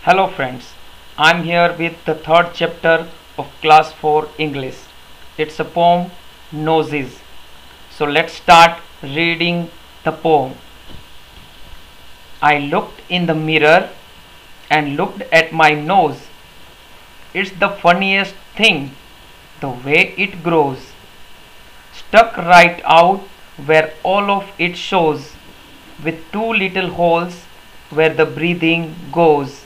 Hello friends, I'm here with the third chapter of class 4 English. It's a poem Noses. So let's start reading the poem. I looked in the mirror and looked at my nose. It's the funniest thing, the way it grows. Stuck right out where all of it shows, with two little holes where the breathing goes.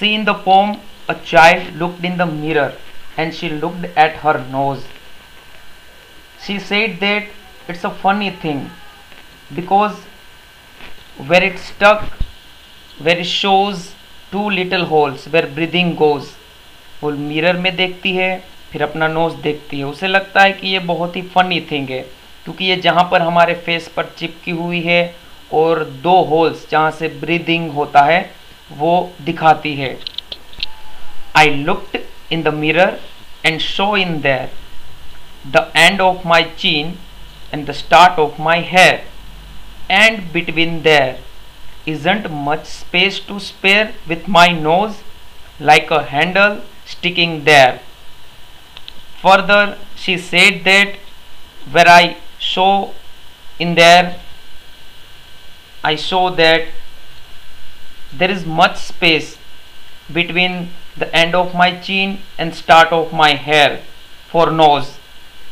See, in the poem, a child looked in the mirror and she looked at her nose. She said that it's a funny thing because where it stuck, where it shows two little holes where breathing goes, वो mirror में देखती है, फिर अपना knows देखती है. उसे लगता है कि ये बहुत ही फनी थिंग है क्योंकि ये जहाँ पर हमारे फेस पर चिपकी हुई है और दो होल्स जहाँ से ब्रीदिंग होता है वो दिखाती है. I looked in the mirror and show in their the end of my chin and the start of my hair, and between there isn't much space to spare with my nose like a handle sticking there. Further, she said that where I show in there, I show that there is much space between the end of my chin and start of my hair for nose,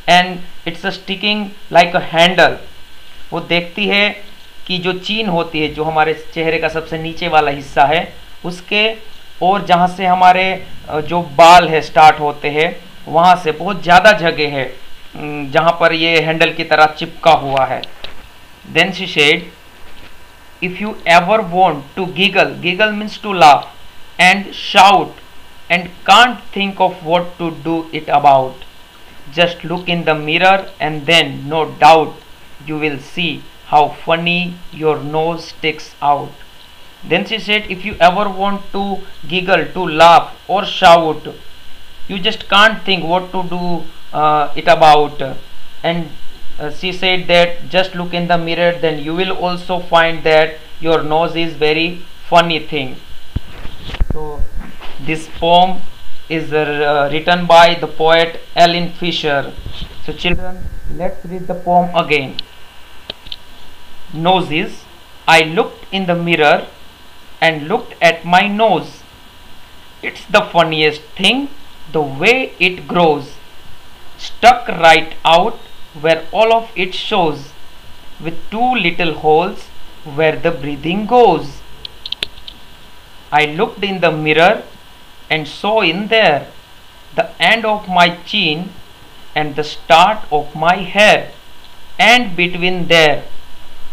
and it's a sticking like a handle. वो देखती है कि जो चीन होती है, जो हमारे चेहरे का सबसे नीचे वाला हिस्सा है, उसके और जहाँ से हमारे जो बाल है स्टार्ट होते हैं वहाँ से बहुत ज़्यादा जगह है जहाँ पर ये हैंडल की तरह चिपका हुआ है. Then she said, if you ever want to giggle means to laugh, and shout and can't think of what to do it about, just look in the mirror and then no doubt you will see how funny your nose sticks out. Then she said, if you ever want to giggle, to laugh or shout, you just can't think what to do it about, and she said that just look in the mirror, then you will also find that your nose is very funny thing. So this poem is written by the poet Ellen Fisher. So children, let's read the poem again. Noses. I looked in the mirror and looked at my nose. It's the funniest thing, the way it grows. Stuck right out where all of it shows, with two little holes where the breathing goes. I looked in the mirror and saw in there the end of my chin and the start of my hair, and between there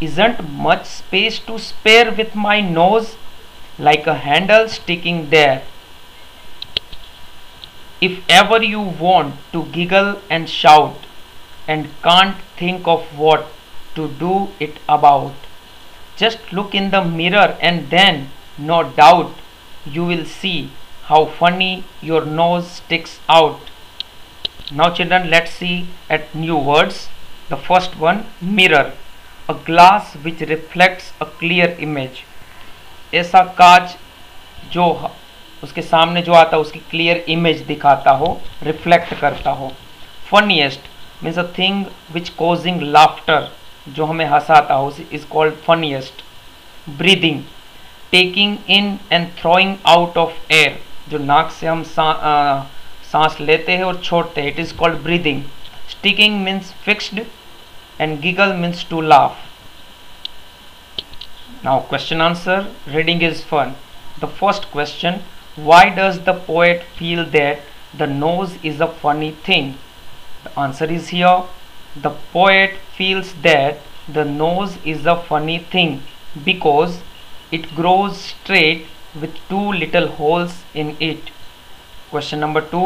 isn't much space to spare with my nose like a handle sticking there. If ever you want to giggle and shout and can't think of what to do it about, just look in the mirror and then no doubt you will see how funny your nose sticks out. Now children, let's see at new words. The first one, mirror. A glass which reflects a clear image. ऐसा कांच जो उसके सामने जो आता है उसकी clear image दिखाता हो, रिफ्लेक्ट करता हो. Funniest means a thing which causing laughter, जो हमें हंसाता हो, is called funniest. Breathing, taking in and throwing out of air, जो नाक से हम सांस लेते हैं और छोड़ते हैं, it is called breathing. Sticking means fixed and giggle means to laugh. Now question answer reading is fun. The first question, why does the poet feel that the nose is a funny thing? The answer is here. The poet feels that the nose is a funny thing because it grows straight with two little holes in it. Question number 2,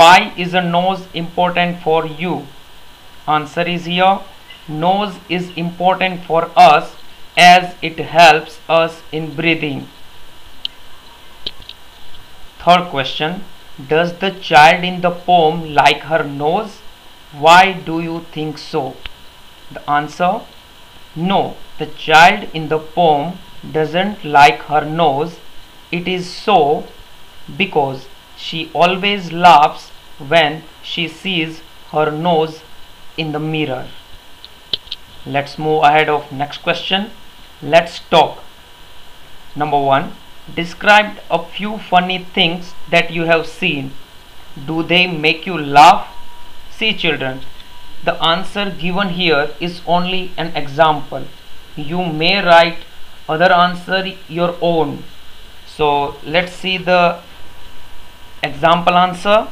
why is a nose important for you? Answer is here. Nose is important for us as it helps us in breathing. Third question, does the child in the poem like her nose? Why do you think so? The answer, no, the child in the poem doesn't like her nose It is so because she always laughs when she sees her nose in the mirror. Let's move ahead of next question. Let's talk. Number 1. Describe a few funny things that you have seen. Do they make you laugh? See children, the answer given here is only an example. You may write other answer your own. So let's see the example answer.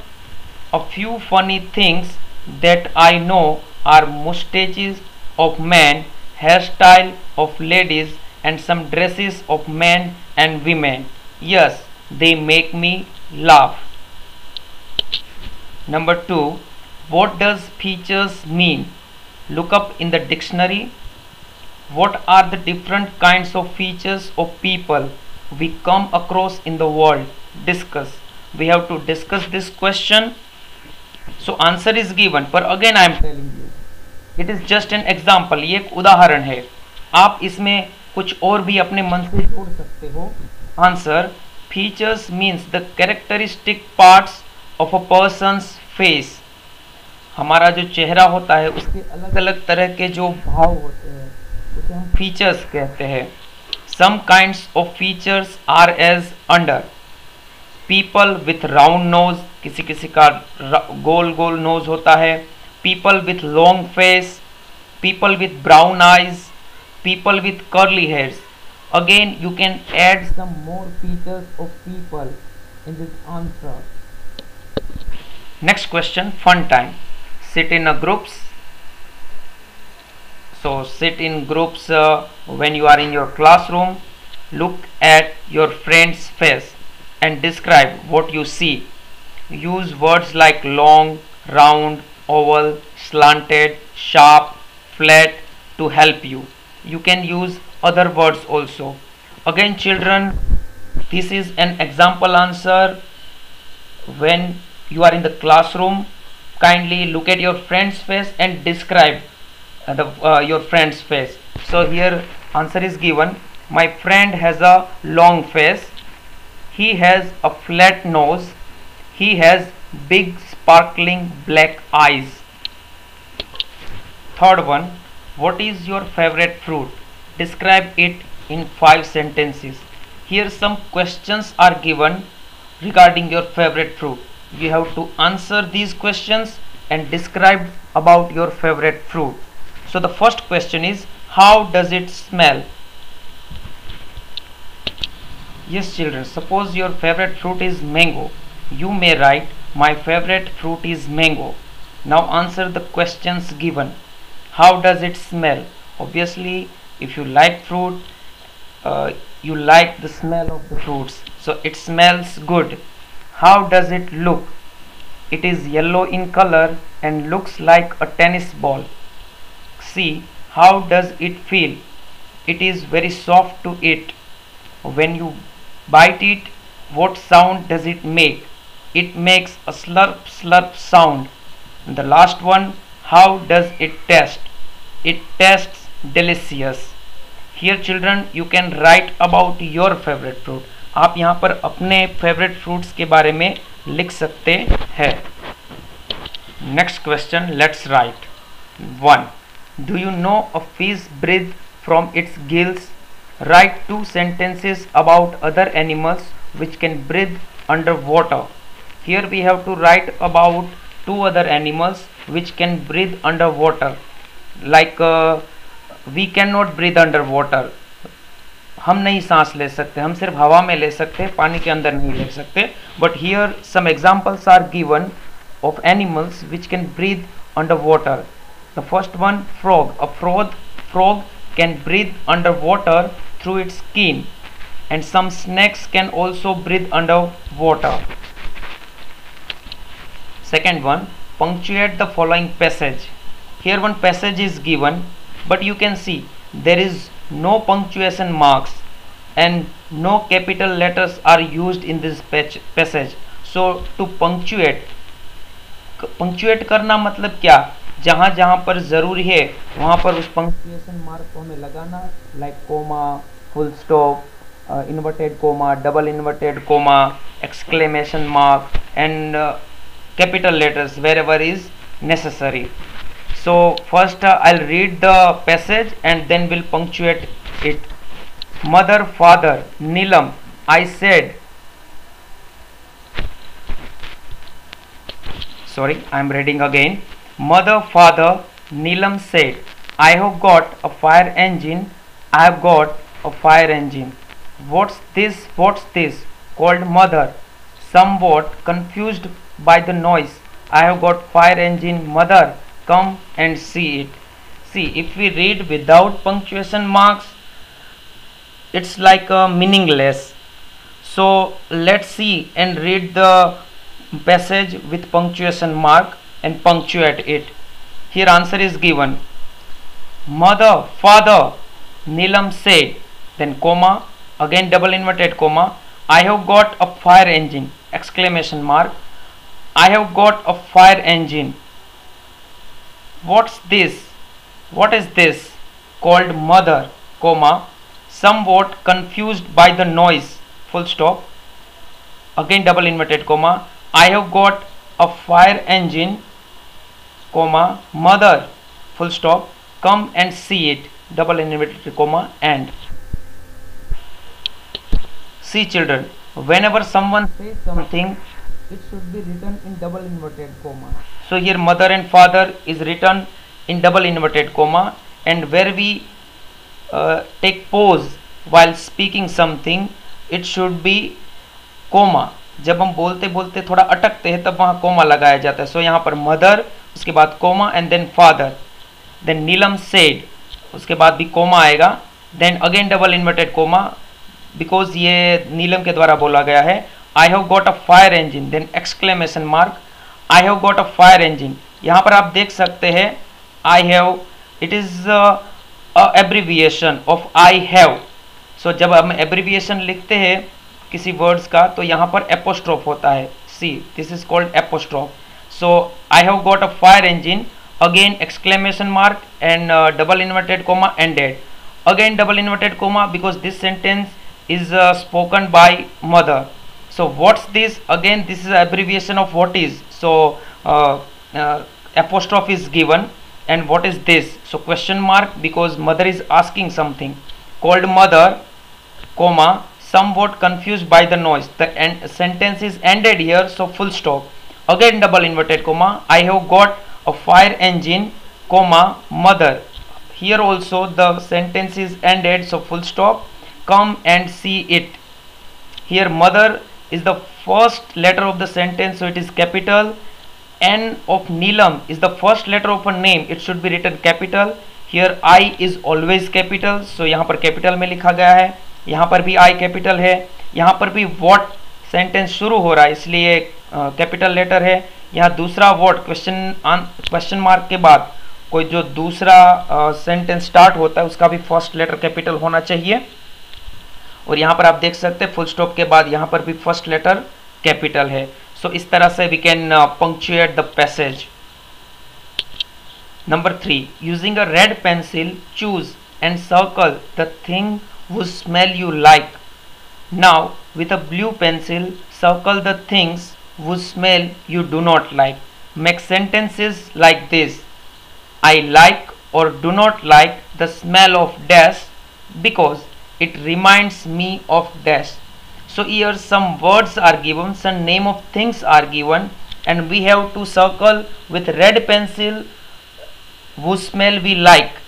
A few funny things that I know are mustaches of men, hairstyle of ladies, and some dresses of men and women. Yes, they make me laugh. Number 2. What does features mean? Look up in the dictionary. What are the different kinds of features of people we come across in the world? Discuss. We have to discuss this question. So answer is given, but again I am telling you, it is just an example. ये एक उदाहरण है. आप इसमें कुछ और भी अपने मन से जोड़ सकते हो. Answer: features means the characteristic parts of a person's face. हमारा जो चेहरा होता है उसके अलग अलग तरह के जो भाव होते हैं उसे हम फीचर्स कहते हैं. Some kinds of features are as under. People with round nose, किसी किसी का गोल गोल नोज होता है. People with long face, people with brown eyes, people with curly hairs. Again you can add some more features of people in this answer. Next question, fun time. Sit in a groups. So sit in groups when you are in your classroom. Look at your friend's face and describe what you see. Use words like long, round, oval, slanted, sharp, flat to help you. You can use other words also. Again children, this is an example answer. When you are in the classroom, kindly look at your friend's face and describe your friend's face. So here answer is given. My friend has a long face. He has a flat nose. He has big sparkling black eyes. Third one, what is your favorite fruit? Describe it in 5 sentences. Here some questions are given regarding your favorite fruit. You have to answer these questions and describe about your favorite fruit. So the first question is, how does it smell? Yes children, suppose your favorite fruit is mango. You may write, my favorite fruit is mango. Now answer the questions given. How does it smell? Obviously, if you like fruit, you like the smell of the fruits. So it smells good. How does it look? It is yellow in color and looks like a tennis ball. See, how does it feel? It is very soft to eat. When you bite it, what sound does it make? It makes a slurp slurp sound. And the last one, how does it taste? It tastes delicious. Here children, you can write about your favorite fruit. आप यहाँ पर अपने favourite fruits के बारे में लिख सकते हैं. Next question, let's write. 1. Do you know a fish breathes from its gills? Write 2 sentences about other animals which can breathe underwater. Here we have to write about 2 other animals which can breathe underwater. Like we cannot breathe underwater. हम नहीं सांस ले सकते, हम सिर्फ हवा में ले सकते हैं, पानी के अंदर नहीं ले सकते. But here some examples are given of animals which can breathe underwater. The first one, frog. A frog can breathe underwater through its skin, and some snakes can also breathe underwater. Second one, punctuate the following passage. Here one passage is given, but you can see there is no punctuation marks and no capital letters are used in this passage. So to punctuate करना मतलब क्या, जहाँ जहाँ पर ज़रूरी है वहाँ पर उस पंक्चुएशन मार्क को हमें लगाना, like comma, full stop inverted comma, double inverted comma, exclamation mark, and capital letters wherever is necessary. So first I'll read the passage and then we'll punctuate it. Mother, father, Neelam, I said, sorry, I'm reading again. Mother, father, Neelam said, I have got a fire engine. I have got a fire engine. What's this? What's this? Called mother, somewhat confused by the noise. I have got fire engine. Mother, come and see it. See, if we read without punctuation marks, it's like meaningless. So let's see and read the passage with punctuation mark and punctuate it. Here answer is given. Mother, father, Neelam said, then comma, again double inverted comma, I have got a fire engine, exclamation mark. I have got a fire engine. What's this? What is this? Called mother, comma, somewhat confused by the noise, full stop. Again double inverted comma, I have got a fire engine, comma, mother, full stop, come and see it, double inverted comma, and. See children, whenever someone says something, it should be written in double inverted comma. So here mother and father is written in double inverted comma, and where we take pause while speaking something, it should be comma. जब हम बोलते बोलते थोड़ा अटकते हैं तब वहाँ coma लगाया जाता है. सो यहाँ पर मदर, उसके बाद comma and then father, then Neelam said, उसके बाद भी कोमा आएगा, then again double inverted comma, because ये नीलम के द्वारा बोला गया है. I have got a fire engine, then exclamation mark, I have got a fire engine. यहाँ पर आप देख सकते हैं I have, it is abbreviation of I have. So जब हम एब्रीविएशन लिखते हैं किसी वर्ड्स का तो यहाँ पर एपोस्ट्रोफ होता है. See, this is called apostrophe. So I have got a fire engine, again exclamation mark and double inverted comma ended, again double inverted comma, because this sentence is spoken by mother. So what's this? Again this is abbreviation of what is. So apostrophe is given, and what is this? So question mark, because mother is asking something, called mother, comma, somewhat confused by the noise. The sentence is ended here, so full stop. Again double inverted comma, I have got a fire engine, comma, mother. Here also the sentence is ended, so full stop. Come and see it. Here mother is the first letter of the sentence, so it is capital. N of Neelam is the first letter of a name, it should be written capital. Here I is always capital, so यहाँ पर capital में लिखा गया है, यहाँ पर भी I capital है, यहाँ पर भी what sentence शुरू हो रहा है इसलिए capital letter है. यहाँ दूसरा what question mark के बाद कोई जो दूसरा sentence start होता है उसका भी first letter capital होना चाहिए. और यहाँ पर आप देख सकते हैं फुल स्टॉप के बाद यहाँ पर भी फर्स्ट लेटर कैपिटल है. सो इस तरह से we can punctuate the passage. Number 3, using a red pencil choose and circle the thing would smell you like. Now with a blue pencil circle the things would smell you do not like. Make sentences like this. I like or do not like the smell of dash because it reminds me of dash. So here some words are given, some name of things are given, and we have to circle with red pencil whose smell we like,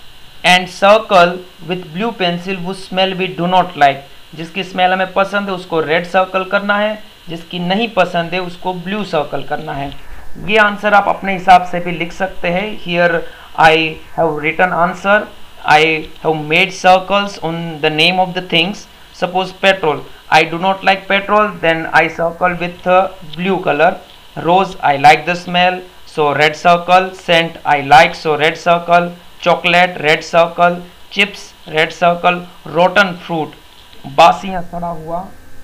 and circle with blue pencil whose smell we do not like. जिसकी smell हमें पसंद है उसको red circle करना है, जिसकी नहीं पसंद है उसको ब्लू सर्कल करना है. ये आंसर आप अपने हिसाब से भी लिख सकते हैं. Here I have written answer. I have made circles on the name of the things. Suppose petrol, I do not like petrol, then I circle with blue color. Rose, I like the smell, so red circle. Scent, I like, so red circle. Chocolate, red circle. Chips, red circle. Rotten fruit, बासी या सड़ा हुआ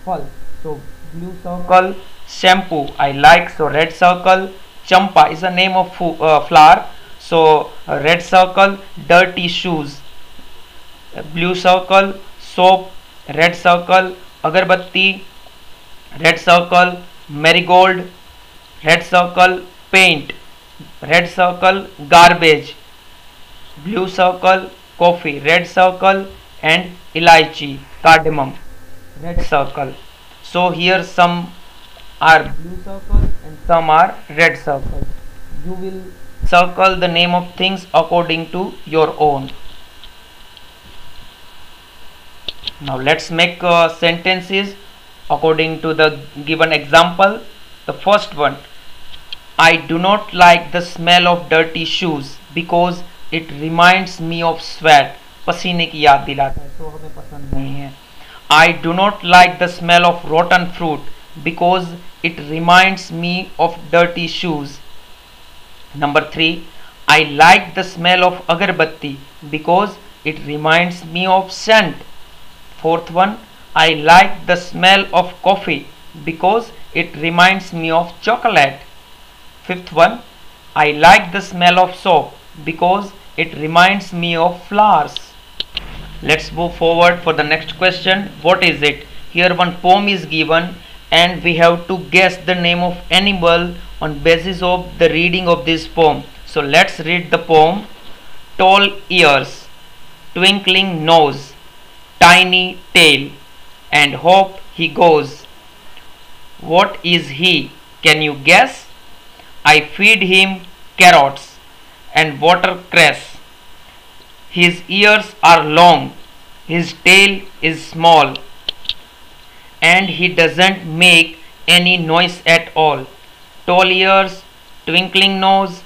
फल, so blue circle. Shampoo, I like, so red circle. Champa is a name of flower, so red circle. Dirty shoes, blue circle. Soap, red circle agarbatti, red circle marigold, red circle paint, red circle garbage, blue circle coffee, red circle and elaichi cardamom, red circle. So here some are blue circles and some are red circles. You will circle the name of things according to your own. Now let's make sentences according to the given example. The first one, I do not like the smell of dirty shoes because it reminds me of sweat. पसीने की याद दिलाता है, तो हमें पसंद नहीं है. I do not like the smell of rotten fruit because it reminds me of dirty shoes. Number 3, I like the smell of agarbatti because it reminds me of scent. Fourth one, I like the smell of coffee because it reminds me of chocolate. Fifth one, I like the smell of soap because it reminds me of flowers. Let's move forward for the next question. What is it? Here one poem is given and we have to guess the name of animal on basis of the reading of this poem. So let's read the poem. Tall ears, twinkling nose, tiny tail, and hope he goes. What is he? Can you guess? I feed him carrots and watercress. His ears are long, his tail is small, and he doesn't make any noise at all. Tall ears, twinkling nose,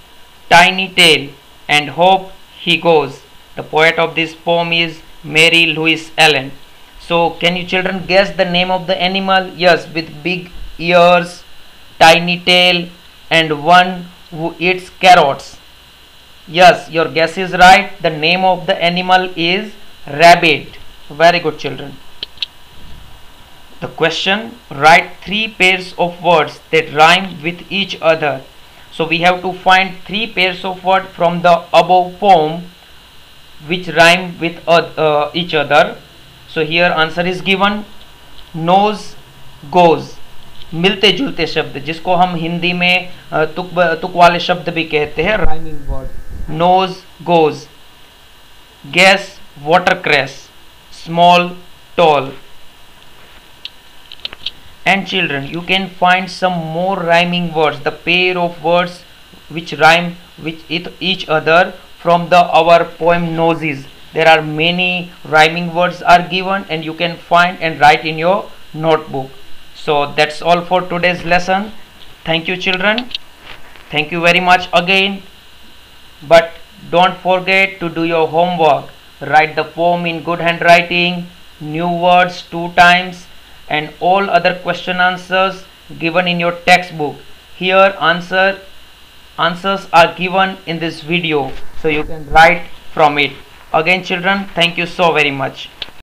tiny tail, and hope he goes. The poet of this poem is Mary Louise Allen. So can you children guess the name of the animal? Yes, with big ears, tiny tail, and one who eats carrots. Yes, your guess is right. The name of the animal is rabbit. Very good children. The question, write 3 pairs of words that rhyme with each other. So we have to find 3 pairs of words from the above poem which rhyme with each other. So here answer is given. Nose goes, मिलते जुलते शब्द जिसको हम हिंदी में तुक वाले शब्द भी कहते हैं, rhyming word. Nose goes. Guess watercress, small, tall. And children, you can find some more rhyming words, the pair of words which rhyme with each other from our poem Noses. There are many rhyming words are given and you can find and write in your notebook. So that's all for today's lesson. Thank you children. Thank you very much again. But don't forget to do your homework. Write the poem in good handwriting, new words 2 times, and all other question answers given in your textbook. Here answers are given in this video, so you can write from it. Again children, thank you so very much.